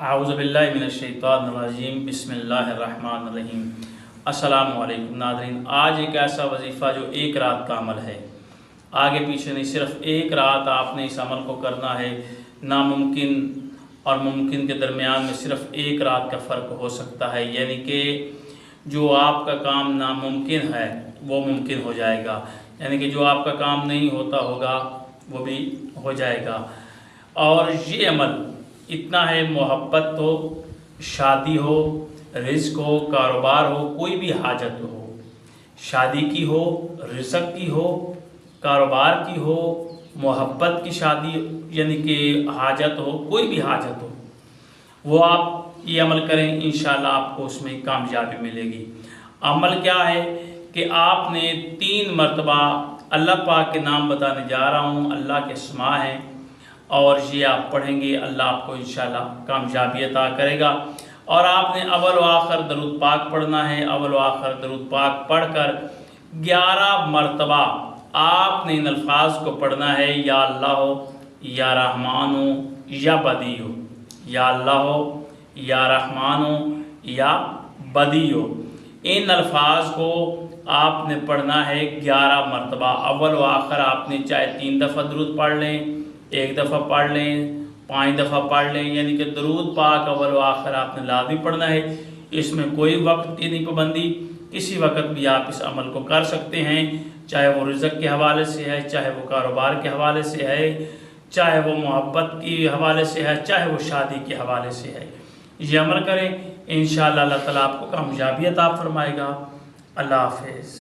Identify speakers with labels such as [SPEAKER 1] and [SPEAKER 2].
[SPEAKER 1] اعوذ باللہ من الشیطان الرجیم بسم اللہ الرحمن الرحیم۔ السلام علیکم ناظرین، آج ایک ایسا وظیفہ جو ایک رات کا عمل ہے، آگے پیچھے نہیں، صرف ایک رات آپ نے اس عمل کو کرنا ہے۔ ناممکن اور ممکن کے درمیان میں صرف ایک رات کا فرق ہو سکتا ہے، یعنی کہ جو آپ کا کام ناممکن ہے وہ ممکن ہو جائے گا، یعنی کہ جو آپ کا کام نہیں ہوتا ہوگا وہ بھی ہو جائے گا۔ اور یہ عمل اتنا ہے، محبت ہو، شادی ہو، رزق ہو، کاروبار ہو، کوئی بھی حاجت ہو، شادی کی ہو، رزق کی ہو، کاروبار کی ہو، محبت کی شادی یعنی کہ حاجت ہو، کوئی بھی حاجت ہو، وہ آپ یہ عمل کریں، انشاءاللہ آپ کو اس میں کامیابی ملے گی۔ عمل کیا ہے کہ آپ نے 3 مرتبہ اللہ پاک کے نام بتانے جا رہا ہوں، اللہ کے اسماء ہیں، اور یہ آپ پڑھیں گے، اللہ آپ کو انشاءاللہ کامیابی عطا کرے گا۔ اور آپ نے اول و آخر درود پاک پڑھنا ہے۔ اول و آخر درود پاک پڑھ کر 11 مرتبہ آپ نے ان الفاظ کو پڑھنا ہے، یا اللہ ہو، یا رحمان ہو، یا بدی ہو، یا اللہ ہو، یا رحمان ہو، یا بدی ہو۔ ان الفاظ کو آپ نے پڑھنا ہے 11 مرتبہ۔ اول و آخر آپ نے چاہے 3 دفعہ درود پڑھ لیں، 1 دفعہ پڑھ لیں، 5 دفعہ پڑھ لیں، یعنی کہ درود پاک اول و آخر آپ نے لازمی پڑھنا ہے۔ اس میں کوئی وقت کی نہیں پابندی، کسی وقت بھی آپ اس عمل کو کر سکتے ہیں، چاہے وہ رزق کے حوالے سے ہے، چاہے وہ کاروبار کے حوالے سے ہے، چاہے وہ محبت کے حوالے سے ہے، چاہے وہ شادی کے حوالے سے ہے۔ یہ عمل کریں، انشاءاللہ اللہ تعالیٰ آپ کو کامیابی عطا فرمائے گا۔ اللہ حافظ۔